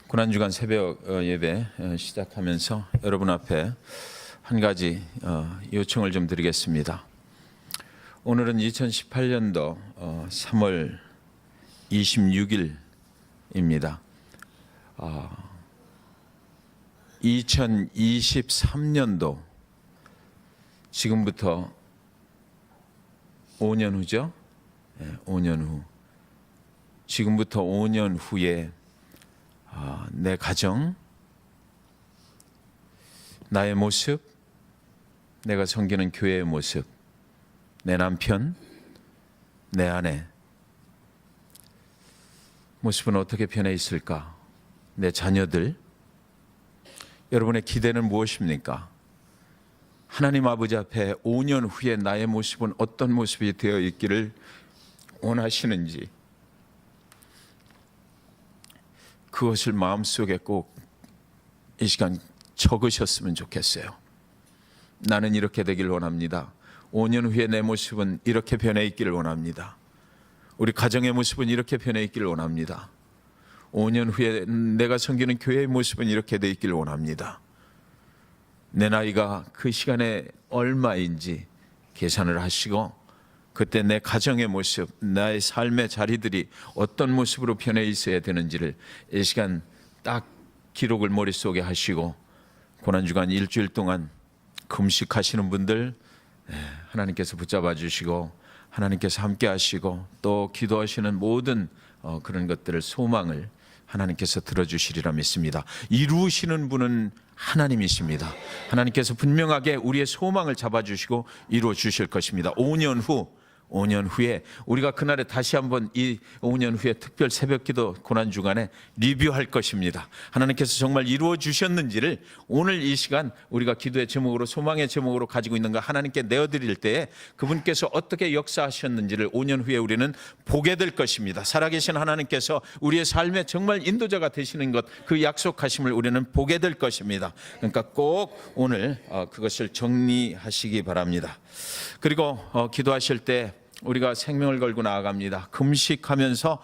고난주간 새벽 예배 시작하면서 여러분 앞에 한 가지 요청을 좀 드리겠습니다. 오늘은 2018년도 3월 26일입니다. 2023년도 지금부터 5년 후죠? 5년 후. 지금부터 5년 후에 내 가정, 나의 모습, 내가 섬기는 교회의 모습, 내 남편, 내 아내 모습은 어떻게 변해 있을까? 내 자녀들, 여러분의 기대는 무엇입니까? 하나님 아버지 앞에 5년 후에 나의 모습은 어떤 모습이 되어 있기를 원하시는지, 그것을 마음속에 꼭 이 시간 적으셨으면 좋겠어요. 나는 이렇게 되길 원합니다. 5년 후에 내 모습은 이렇게 변해 있기를 원합니다. 우리 가정의 모습은 이렇게 변해 있기를 원합니다. 5년 후에 내가 섬기는 교회의 모습은 이렇게 돼 있기를 원합니다. 내 나이가 그 시간에 얼마인지 계산을 하시고, 그때 내 가정의 모습, 나의 삶의 자리들이 어떤 모습으로 변해 있어야 되는지를 이 시간 딱 기록을 머릿속에 하시고, 고난주간 일주일 동안 금식하시는 분들 하나님께서 붙잡아 주시고, 하나님께서 함께 하시고, 또 기도하시는 모든 그런 것들을, 소망을 하나님께서 들어주시리라 믿습니다. 이루시는 분은 하나님이십니다. 하나님께서 분명하게 우리의 소망을 잡아주시고 이루어 주실 것입니다. 5년 후에 우리가 그날에 다시 한번 이 5년 후에 특별 새벽기도 고난주간에 리뷰할 것입니다. 하나님께서 정말 이루어 주셨는지를 오늘 이 시간 우리가 기도의 제목으로, 소망의 제목으로 가지고 있는 거 하나님께 내어드릴 때에 그분께서 어떻게 역사하셨는지를 5년 후에 우리는 보게 될 것입니다. 살아계신 하나님께서 우리의 삶에 정말 인도자가 되시는 것, 그 약속하심을 우리는 보게 될 것입니다. 그러니까 꼭 오늘 그것을 정리하시기 바랍니다. 그리고 기도하실 때 우리가 생명을 걸고 나아갑니다. 금식하면서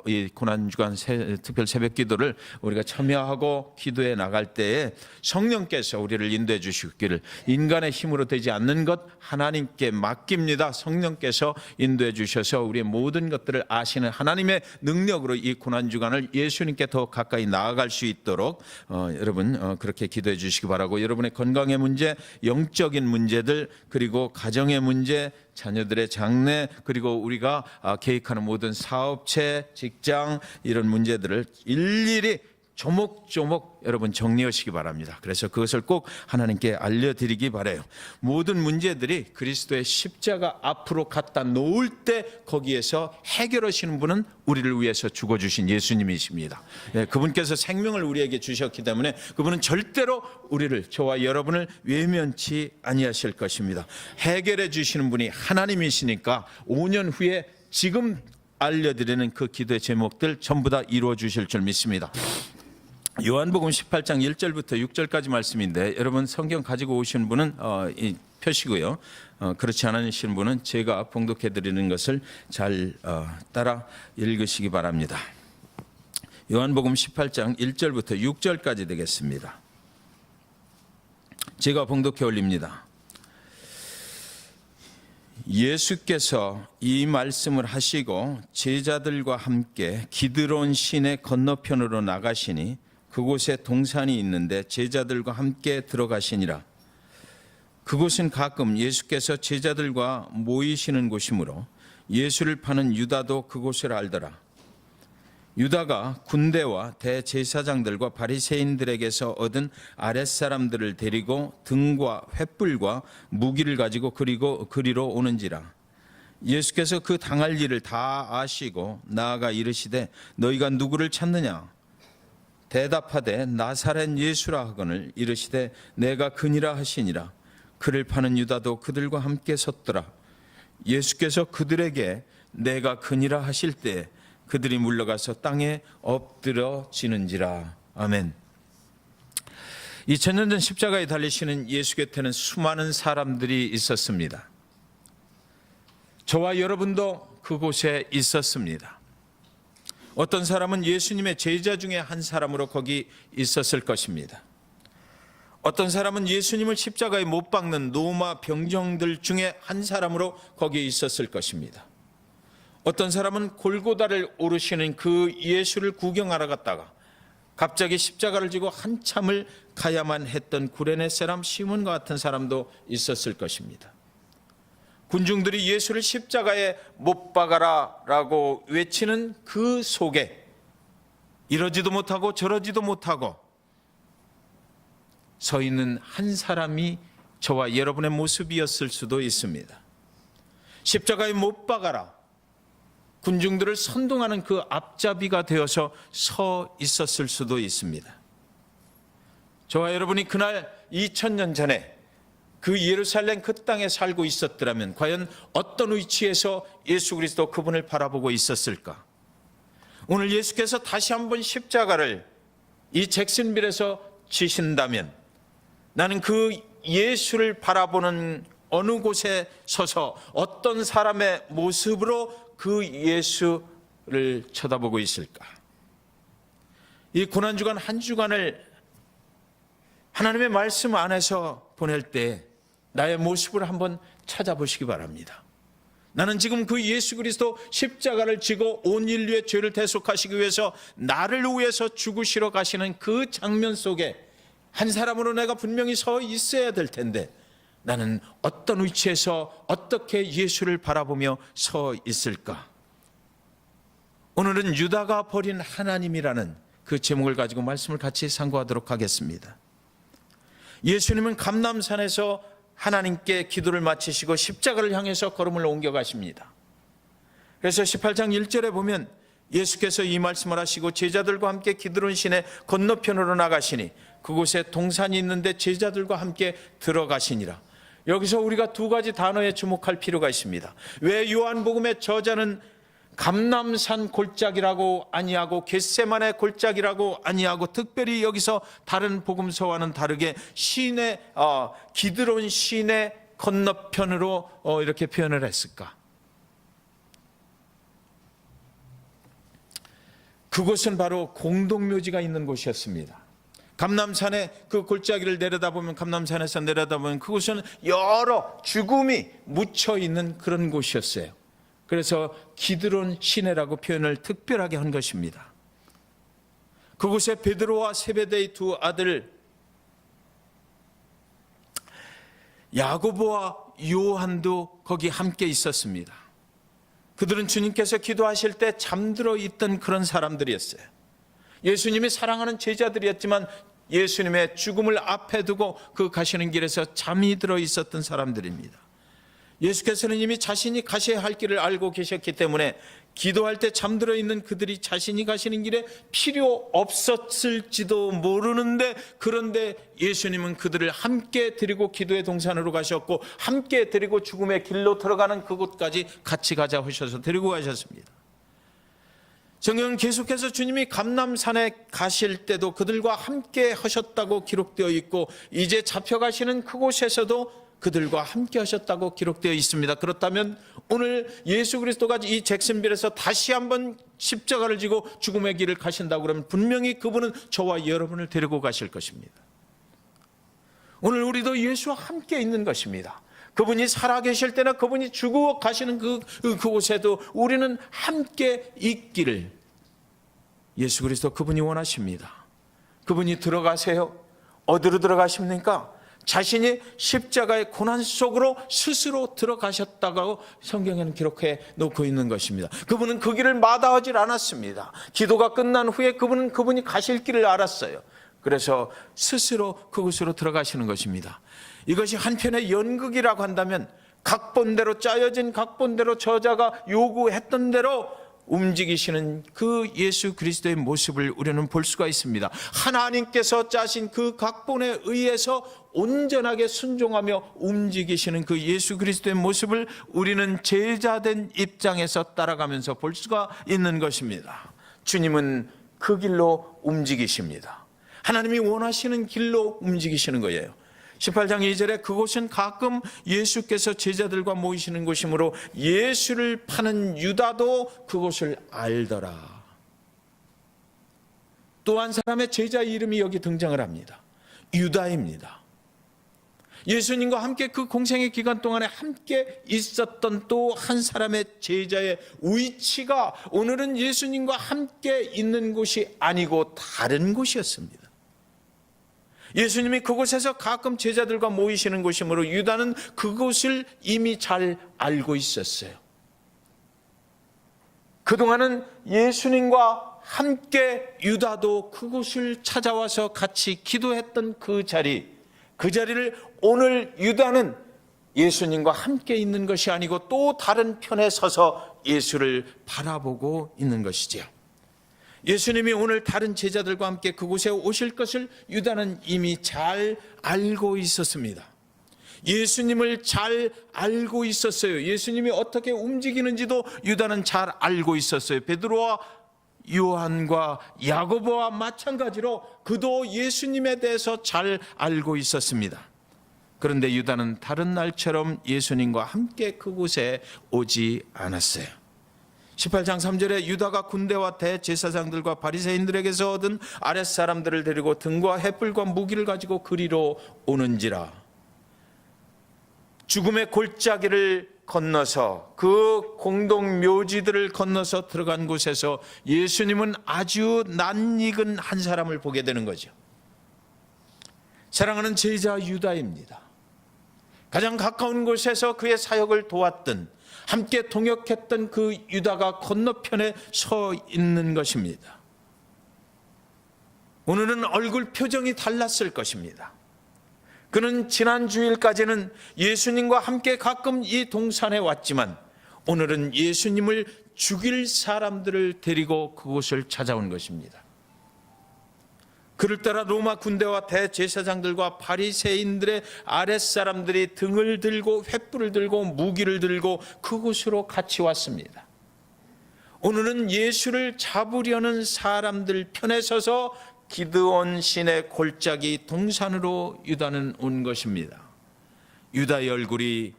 이 고난주간 특별 새벽기도를 우리가 참여하고 기도해 나갈 때에 성령께서 우리를 인도해 주시기를, 인간의 힘으로 되지 않는 것 하나님께 맡깁니다. 성령께서 인도해 주셔서 우리의 모든 것들을 아시는 하나님의 능력으로 이 고난주간을 예수님께 더 가까이 나아갈 수 있도록 여러분 그렇게 기도해 주시기 바라고, 여러분의 건강의 문제, 영적인 문제들, 그리고 가정의 문제, 자녀들의 장래, 그리고 우리가 계획하는 모든 사업체, 직장, 이런 문제들을 일일이 조목조목 여러분 정리하시기 바랍니다. 그래서 그것을 꼭 하나님께 알려드리기 바라요. 모든 문제들이 그리스도의 십자가 앞으로 갖다 놓을 때 거기에서 해결하시는 분은 우리를 위해서 죽어주신 예수님이십니다. 그분께서 생명을 우리에게 주셨기 때문에 그분은 절대로 우리를, 저와 여러분을 외면치 아니하실 것입니다. 해결해 주시는 분이 하나님이시니까 5년 후에 지금 알려드리는 그 기도의 제목들 전부 다 이루어 주실 줄 믿습니다. 요한복음 18장 1절부터 6절까지 말씀인데, 여러분 성경 가지고 오신 분은 펴시고요, 그렇지 않으신 분은 제가 봉독해 드리는 것을 잘 따라 읽으시기 바랍니다. 요한복음 18장 1절부터 6절까지 되겠습니다. 제가 봉독해 올립니다. 예수께서 이 말씀을 하시고 제자들과 함께 기드론 시내 건너편으로 나가시니 그곳에 동산이 있는데 제자들과 함께 들어가시니라. 그곳은 가끔 예수께서 제자들과 모이시는 곳이므로 예수를 파는 유다도 그곳을 알더라. 유다가 군대와 대제사장들과 바리새인들에게서 얻은 아랫사람들을 데리고 등과 횃불과 무기를 가지고 그리로 오는지라. 예수께서 그 당할 일을 다 아시고 나아가 이르시되 너희가 누구를 찾느냐? 대답하되 나사렛 예수라 하거늘 이르시되 내가 그니라 하시니라. 그를 파는 유다도 그들과 함께 섰더라. 예수께서 그들에게 내가 그니라 하실 때 그들이 물러가서 땅에 엎드러지는지라. 아멘. 2000년 전 십자가에 달리시는 예수 곁에는 수많은 사람들이 있었습니다. 저와 여러분도 그곳에 있었습니다. 어떤 사람은 예수님의 제자 중에 한 사람으로 거기 있었을 것입니다. 어떤 사람은 예수님을 십자가에 못 박는 로마 병정들 중에 한 사람으로 거기 있었을 것입니다. 어떤 사람은 골고다를 오르시는 그 예수를 구경하러 갔다가 갑자기 십자가를 지고 한참을 가야만 했던 구레네 사람 시몬과 같은 사람도 있었을 것입니다. 군중들이 예수를 십자가에 못 박아라 라고 외치는 그 속에 이러지도 못하고 저러지도 못하고 서 있는 한 사람이 저와 여러분의 모습이었을 수도 있습니다. 십자가에 못 박아라, 군중들을 선동하는 그 앞잡이가 되어서 서 있었을 수도 있습니다. 저와 여러분이 그날 2000년 전에 그 예루살렘 그 땅에 살고 있었더라면 과연 어떤 위치에서 예수 그리스도 그분을 바라보고 있었을까? 오늘 예수께서 다시 한번 십자가를 이 잭슨빌에서 지신다면 나는 그 예수를 바라보는 어느 곳에 서서 어떤 사람의 모습으로 그 예수를 쳐다보고 있을까? 이 고난주간 한 주간을 하나님의 말씀 안에서 보낼 때 나의 모습을 한번 찾아보시기 바랍니다. 나는 지금 그 예수 그리스도 십자가를 지고 온 인류의 죄를 대속하시기 위해서 나를 위해서 죽으시러 가시는 그 장면 속에 한 사람으로 내가 분명히 서 있어야 될 텐데 나는 어떤 위치에서 어떻게 예수를 바라보며 서 있을까? 오늘은 유다가 버린 하나님이라는 그 제목을 가지고 말씀을 같이 상고하도록 하겠습니다. 예수님은 감람산에서 하나님께 기도를 마치시고 십자가를 향해서 걸음을 옮겨가십니다. 그래서 18장 1절에 보면 예수께서 이 말씀을 하시고 제자들과 함께 기드론 시내 건너편으로 나가시니 그곳에 동산이 있는데 제자들과 함께 들어가시니라. 여기서 우리가 두 가지 단어에 주목할 필요가 있습니다. 왜 요한복음의 저자는 감람산 골짜기라고 아니하고 겟세마네 골짜기라고 아니하고 특별히 여기서 다른 복음서와는 다르게 시내 기드론 시내 건너편으로 이렇게 표현을 했을까? 그곳은 바로 공동묘지가 있는 곳이었습니다. 감람산의 그 골짜기를 내려다보면 감람산에서 내려다보면 그곳은 여러 죽음이 묻혀 있는 그런 곳이었어요. 그래서 기드론 시내라고 표현을 특별하게 한 것입니다. 그곳에 베드로와 세베대의 두 아들 야고보와 요한도 거기 함께 있었습니다. 그들은 주님께서 기도하실 때 잠들어 있던 그런 사람들이었어요. 예수님이 사랑하는 제자들이었지만 예수님의 죽음을 앞에 두고 그 가시는 길에서 잠이 들어 있었던 사람들입니다. 예수께서는 이미 자신이 가셔야 할 길을 알고 계셨기 때문에 기도할 때 잠들어 있는 그들이 자신이 가시는 길에 필요 없었을지도 모르는데, 그런데 예수님은 그들을 함께 데리고 기도의 동산으로 가셨고 함께 데리고 죽음의 길로 들어가는 그곳까지 같이 가자 하셔서 데리고 가셨습니다. 성경은 계속해서 주님이 감람산에 가실 때도 그들과 함께 하셨다고 기록되어 있고 이제 잡혀가시는 그곳에서도 그들과 함께 하셨다고 기록되어 있습니다. 그렇다면 오늘 예수 그리스도가 이 잭슨빌에서 다시 한번 십자가를 지고 죽음의 길을 가신다고 그러면 분명히 그분은 저와 여러분을 데리고 가실 것입니다. 오늘 우리도 예수와 함께 있는 것입니다. 그분이 살아계실 때나 그분이 죽어 가시는 그곳에도 우리는 함께 있기를 예수 그리스도 그분이 원하십니다. 그분이 들어가세요. 어디로 들어가십니까? 자신이 십자가의 고난 속으로 스스로 들어가셨다고 성경에는 기록해 놓고 있는 것입니다. 그분은 그 길을 마다하지 않았습니다. 기도가 끝난 후에 그분이 가실 길을 알았어요. 그래서 스스로 그곳으로 들어가시는 것입니다. 이것이 한편의 연극이라고 한다면 각본대로 짜여진 각본대로 저자가 요구했던 대로 움직이시는 그 예수 그리스도의 모습을 우리는 볼 수가 있습니다. 하나님께서 짜신 그 각본에 의해서 온전하게 순종하며 움직이시는 그 예수 그리스도의 모습을 우리는 제자된 입장에서 따라가면서 볼 수가 있는 것입니다. 주님은 그 길로 움직이십니다. 하나님이 원하시는 길로 움직이시는 거예요. 18장 2절에 그곳은 가끔 예수께서 제자들과 모이시는 곳이므로 예수를 파는 유다도 그곳을 알더라. 또 한 사람의 제자 이름이 여기 등장을 합니다. 유다입니다. 예수님과 함께 그 공생의 기간 동안에 함께 있었던 또 한 사람의 제자의 위치가 오늘은 예수님과 함께 있는 곳이 아니고 다른 곳이었습니다. 예수님이 그곳에서 가끔 제자들과 모이시는 곳이므로 유다는 그곳을 이미 잘 알고 있었어요. 그동안은 예수님과 함께 유다도 그곳을 찾아와서 같이 기도했던 그 자리를 오늘 유다는 예수님과 함께 있는 것이 아니고 또 다른 편에 서서 예수를 바라보고 있는 것이지요. 예수님이 오늘 다른 제자들과 함께 그곳에 오실 것을 유다는 이미 잘 알고 있었습니다. 예수님을 잘 알고 있었어요. 예수님이 어떻게 움직이는지도 유다는 잘 알고 있었어요. 베드로와 요한과 야고보와 마찬가지로 그도 예수님에 대해서 잘 알고 있었습니다. 그런데 유다는 다른 날처럼 예수님과 함께 그곳에 오지 않았어요. 18장 3절에 유다가 군대와 대제사장들과 바리새인들에게서 얻은 아랫사람들을 데리고 등과 횃불과 무기를 가지고 그리로 오는지라. 죽음의 골짜기를 건너서 그 공동묘지들을 건너서 들어간 곳에서 예수님은 아주 낯익은 한 사람을 보게 되는 거죠. 사랑하는 제자 유다입니다. 가장 가까운 곳에서 그의 사역을 도왔던, 함께 동역했던 그 유다가 건너편에 서 있는 것입니다. 오늘은 얼굴 표정이 달랐을 것입니다. 그는 지난 주일까지는 예수님과 함께 가끔 이 동산에 왔지만 오늘은 예수님을 죽일 사람들을 데리고 그곳을 찾아온 것입니다. 그를 따라 로마 군대와 대제사장들과 바리새인들의 아랫사람들이 등을 들고 횃불을 들고 무기를 들고 그곳으로 같이 왔습니다. 오늘은 예수를 잡으려는 사람들 편에 서서 기드온 신의 골짜기 동산으로 유다는 온 것입니다. 유다의 얼굴이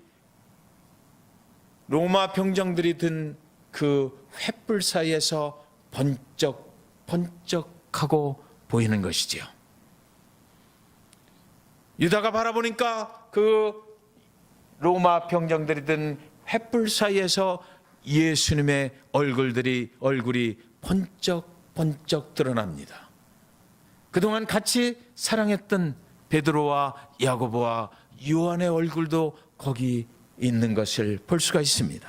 로마 병정들이 든 그 횃불 사이에서 번쩍번쩍하고 보이는 것이지요. 유다가 바라보니까 그 로마 병정들이 든 횃불 사이에서 예수님의 얼굴이 번쩍번쩍 드러납니다. 그동안 같이 사랑했던 베드로와 야고보와 요한의 얼굴도 거기 있는 것을 볼 수가 있습니다.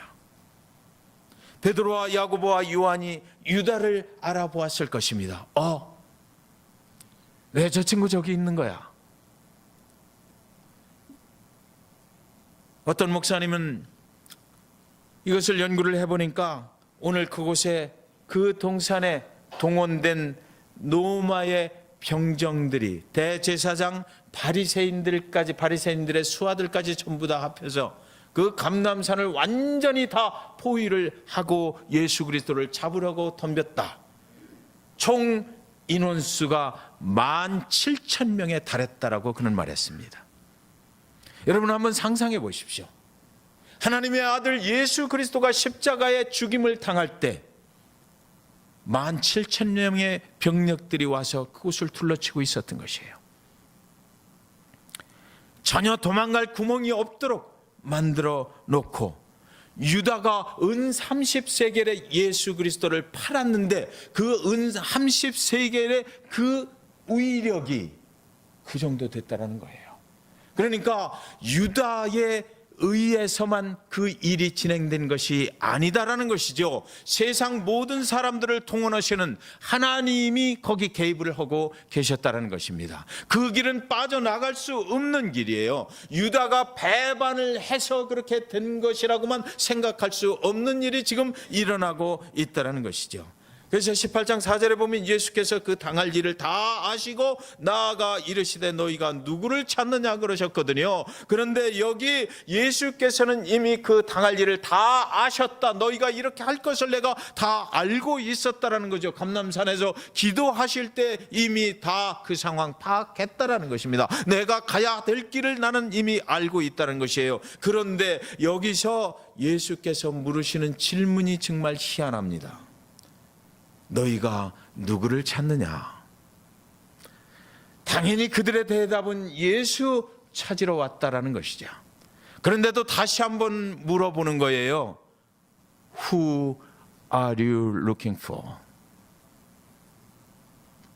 베드로와 야고보와 요한이 유다를 알아보았을 것입니다. 왜 저 친구 저기 있는 거야? 어떤 목사님은 이것을 연구를 해보니까 오늘 그곳에 그 동산에 동원된 로마의 병정들이 대제사장 바리새인들의 수하들까지 전부 다 합해서 그 감람산을 완전히 다 포위를 하고 예수 그리스도를 잡으려고 덤볐다. 총 인원수가 17,000명에 달했다라고 그는 말했습니다. 여러분 한번 상상해 보십시오. 하나님의 아들 예수 그리스도가 십자가에 죽임을 당할 때 17,000명의 병력들이 와서 그곳을 둘러치고 있었던 것이에요. 전혀 도망갈 구멍이 없도록 만들어 놓고 유다가 은 30세겔에 예수 그리스도를 팔았는데 그 은 30세겔의 그 위력이 그 정도 됐다는 거예요. 그러니까 유다의 의해서만 그 일이 진행된 것이 아니다라는 것이죠. 세상 모든 사람들을 동원하시는 하나님이 거기 개입을 하고 계셨다는 것입니다. 그 길은 빠져나갈 수 없는 길이에요. 유다가 배반을 해서 그렇게 된 것이라고만 생각할 수 없는 일이 지금 일어나고 있다는 것이죠. 그래서 18장 4절에 보면 예수께서 그 당할 일을 다 아시고 나아가 이르시되 너희가 누구를 찾느냐 그러셨거든요. 그런데 여기 예수께서는 이미 그 당할 일을 다 아셨다. 너희가 이렇게 할 것을 내가 다 알고 있었다라는 거죠. 감람산에서 기도하실 때 이미 다 그 상황 파악했다라는 것입니다. 내가 가야 될 길을 나는 이미 알고 있다는 것이에요. 그런데 여기서 예수께서 물으시는 질문이 정말 희한합니다. 너희가 누구를 찾느냐? 당연히 그들의 대답은 예수 찾으러 왔다라는 것이죠. 그런데도 다시 한번 물어보는 거예요. Who are you looking for?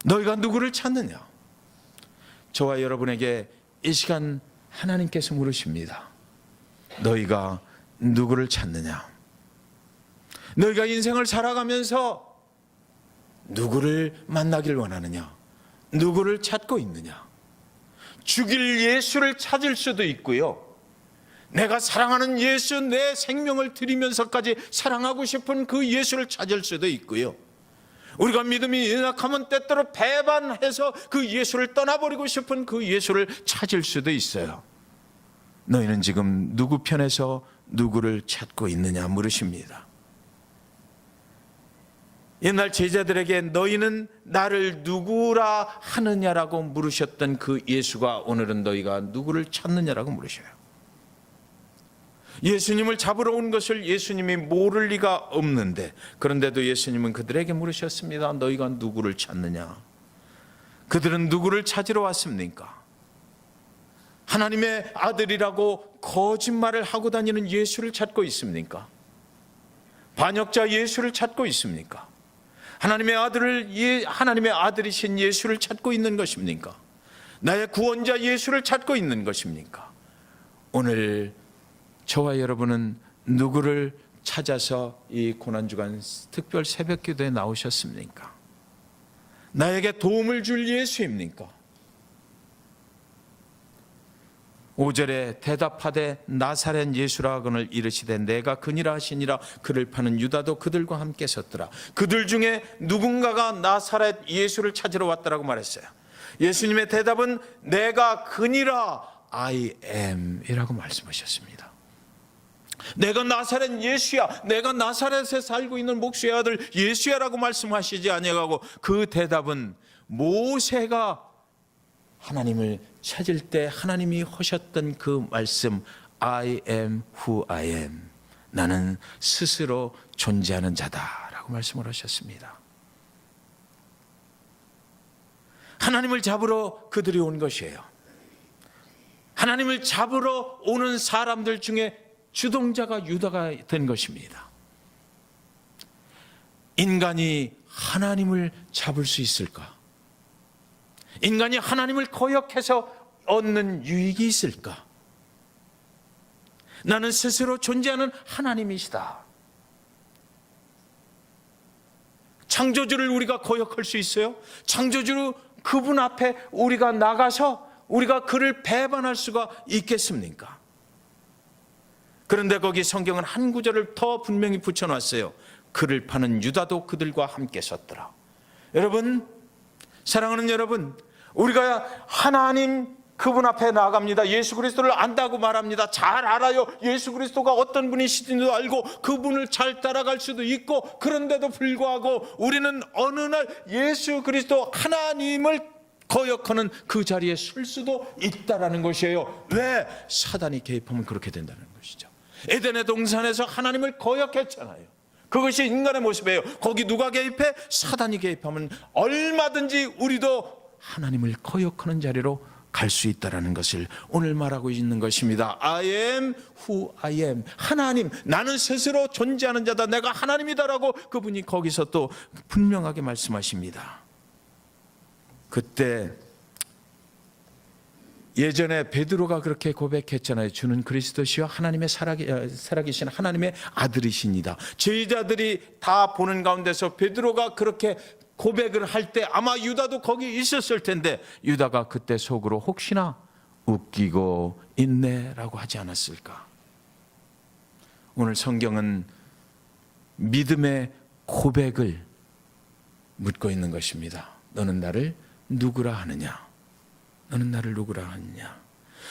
너희가 누구를 찾느냐? 저와 여러분에게 이 시간 하나님께서 물으십니다. 너희가 누구를 찾느냐? 너희가 인생을 살아가면서 누구를 만나길 원하느냐? 누구를 찾고 있느냐? 죽일 예수를 찾을 수도 있고요. 내가 사랑하는 예수, 내 생명을 드리면서까지 사랑하고 싶은 그 예수를 찾을 수도 있고요. 우리가 믿음이 연약하면 때때로 배반해서 그 예수를 떠나버리고 싶은 그 예수를 찾을 수도 있어요. 너희는 지금 누구 편에서 누구를 찾고 있느냐 물으십니다. 옛날 제자들에게 너희는 나를 누구라 하느냐라고 물으셨던 그 예수가 오늘은 너희가 누구를 찾느냐라고 물으셔요. 예수님을 잡으러 온 것을 예수님이 모를 리가 없는데, 그런데도 예수님은 그들에게 물으셨습니다. 너희가 누구를 찾느냐? 그들은 누구를 찾으러 왔습니까? 하나님의 아들이라고 거짓말을 하고 다니는 예수를 찾고 있습니까? 반역자 예수를 찾고 있습니까? 하나님의 아들이신 예수를 찾고 있는 것입니까? 나의 구원자 예수를 찾고 있는 것입니까? 오늘 저와 여러분은 누구를 찾아서 이 고난주간 특별 새벽기도에 나오셨습니까? 나에게 도움을 줄 예수입니까? 5절에 대답하되 나사렛 예수라거늘 이르시되 내가 그니라 하시니라. 그를 파는 유다도 그들과 함께 섰더라. 그들 중에 누군가가 나사렛 예수를 찾으러 왔다라고 말했어요. 예수님의 대답은 내가 그니라, I am 이라고 말씀하셨습니다. 내가 나사렛 예수야, 내가 나사렛에 살고 있는 목수의 아들 예수야라고 말씀하시지 아니하고, 그 대답은 모세가 하나님을 찾을 때 하나님이 하셨던 그 말씀, I am who I am, 나는 스스로 존재하는 자다라고 말씀을 하셨습니다. 하나님을 잡으러 그들이 온 것이에요. 하나님을 잡으러 오는 사람들 중에 주동자가 유다가 된 것입니다. 인간이 하나님을 잡을 수 있을까? 인간이 하나님을 거역해서 얻는 유익이 있을까? 나는 스스로 존재하는 하나님이시다. 창조주를 우리가 거역할 수 있어요? 창조주 그분 앞에 우리가 나가서 우리가 그를 배반할 수가 있겠습니까? 그런데 거기 성경은 한 구절을 더 분명히 붙여놨어요. 그를 파는 유다도 그들과 함께 섰더라. 여러분, 사랑하는 여러분, 우리가 하나님 그분 앞에 나갑니다. 예수 그리스도를 안다고 말합니다. 잘 알아요. 예수 그리스도가 어떤 분이신지도 알고 그분을 잘 따라갈 수도 있고, 그런데도 불구하고 우리는 어느 날 예수 그리스도 하나님을 거역하는 그 자리에 설 수도 있다라는 것이에요. 왜? 사단이 개입하면 그렇게 된다는 것이죠. 에덴의 동산에서 하나님을 거역했잖아요. 그것이 인간의 모습이에요. 거기 누가 개입해? 사단이 개입하면 얼마든지 우리도 하나님을 거역하는 자리로 갈 수 있다는 것을 오늘 말하고 있는 것입니다. I am who I am. 하나님, 나는 스스로 존재하는 자다. 내가 하나님이다라고 그분이 거기서 또 분명하게 말씀하십니다. 그때 예전에 베드로가 그렇게 고백했잖아요. 주는 그리스도시요 하나님의 살아계신 하나님의 아들이십니다. 제자들이 다 보는 가운데서 베드로가 그렇게 고백을 할 때 아마 유다도 거기 있었을 텐데, 유다가 그때 속으로 혹시나 웃기고 있네라고 하지 않았을까? 오늘 성경은 믿음의 고백을 묻고 있는 것입니다. 너는 나를 누구라 하느냐? 너는 나를 누구라 하느냐?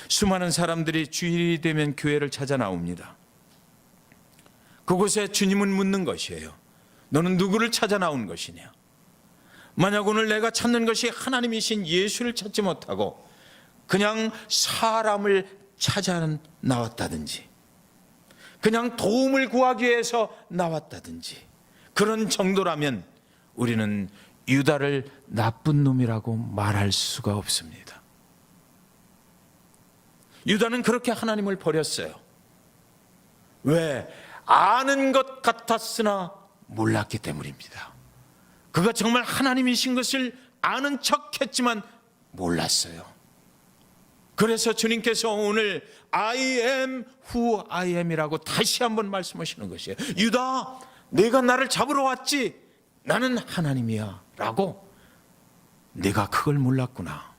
수많은 사람들이 주일이 되면 교회를 찾아 나옵니다. 그곳에 주님은 묻는 것이에요. 너는 누구를 찾아 나온 것이냐? 만약 오늘 내가 찾는 것이 하나님이신 예수를 찾지 못하고 그냥 사람을 찾아 나왔다든지, 그냥 도움을 구하기 위해서 나왔다든지, 그런 정도라면 우리는 유다를 나쁜 놈이라고 말할 수가 없습니다. 유다는 그렇게 하나님을 버렸어요. 왜? 아는 것 같았으나 몰랐기 때문입니다. 그가 정말 하나님이신 것을 아는 척했지만 몰랐어요. 그래서 주님께서 오늘 I am who I am이라고 다시 한번 말씀하시는 것이에요. 유다, 내가 나를 잡으러 왔지. 나는 하나님이야 라고. 내가 그걸 몰랐구나.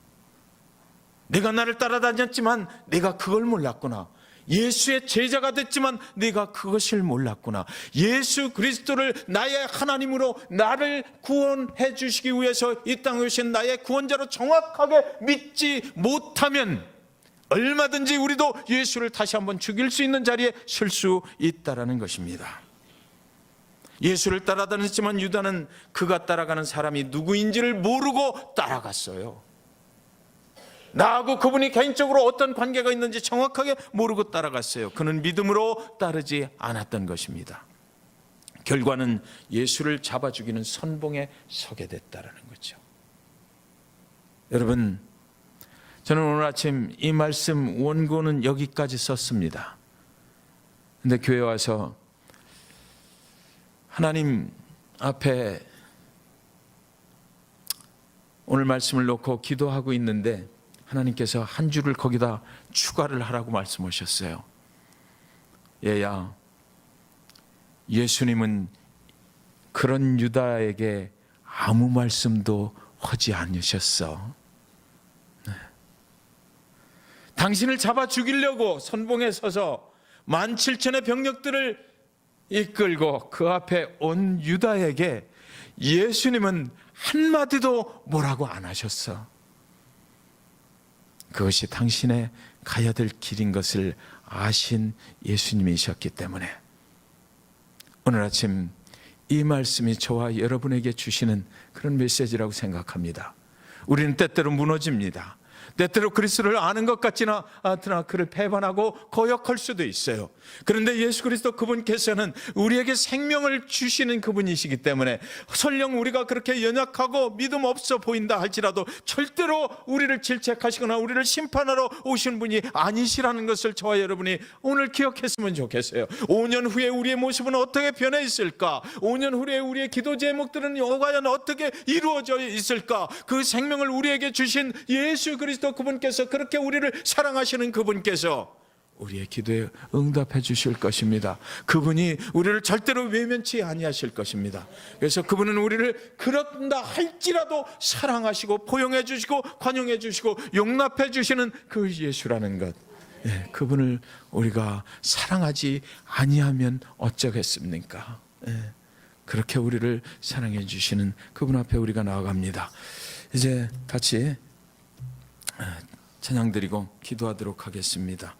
내가 나를 따라다녔지만 내가 그걸 몰랐구나. 예수의 제자가 됐지만 내가 그것을 몰랐구나. 예수 그리스도를 나의 하나님으로 나를 구원해 주시기 위해서 이 땅에 오신 나의 구원자로 정확하게 믿지 못하면 얼마든지 우리도 예수를 다시 한번 죽일 수 있는 자리에 설 수 있다라는 것입니다. 예수를 따라다녔지만 유다는 그가 따라가는 사람이 누구인지를 모르고 따라갔어요. 나하고 그분이 개인적으로 어떤 관계가 있는지 정확하게 모르고 따라갔어요. 그는 믿음으로 따르지 않았던 것입니다. 결과는 예수를 잡아 죽이는 선봉에 서게 됐다라는 거죠. 여러분, 저는 오늘 아침 이 말씀 원고는 여기까지 썼습니다. 근데 교회 와서 하나님 앞에 오늘 말씀을 놓고 기도하고 있는데 하나님께서 한 줄을 거기다 추가를 하라고 말씀하셨어요. 얘야, 예수님은 그런 유다에게 아무 말씀도 하지 않으셨어. 네. 당신을 잡아 죽이려고 선봉에 서서 17,000의 병력들을 이끌고 그 앞에 온 유다에게 예수님은 한마디도 뭐라고 안 하셨어. 그것이 당신의 가야 될 길인 것을 아신 예수님이셨기 때문에 오늘 아침 이 말씀이 저와 여러분에게 주시는 그런 메시지라고 생각합니다. 우리는 때때로 무너집니다. 때때로 그리스도를 아는 것 같지나 않으나 그를 배반하고 거역할 수도 있어요. 그런데 예수 그리스도 그분께서는 우리에게 생명을 주시는 그분이시기 때문에 설령 우리가 그렇게 연약하고 믿음 없어 보인다 할지라도 절대로 우리를 질책하시거나 우리를 심판하러 오신 분이 아니시라는 것을 저와 여러분이 오늘 기억했으면 좋겠어요. 5년 후에 우리의 모습은 어떻게 변해 있을까? 5년 후에 우리의 기도 제목들은 과연 어떻게 이루어져 있을까? 그 생명을 우리에게 주신 예수 그리스도 그분께서, 그렇게 우리를 사랑하시는 그분께서 우리의 기도에 응답해 주실 것입니다. 그분이 우리를 절대로 외면치 아니하실 것입니다. 그래서 그분은 우리를 그런다 할지라도 사랑하시고 포용해 주시고 관용해 주시고 용납해 주시는 그 예수라는 것, 그분을 우리가 사랑하지 아니하면 어쩌겠습니까? 그렇게 우리를 사랑해 주시는 그분 앞에 우리가 나아갑니다. 이제 같이 찬양 드리고 기도하도록 하겠습니다.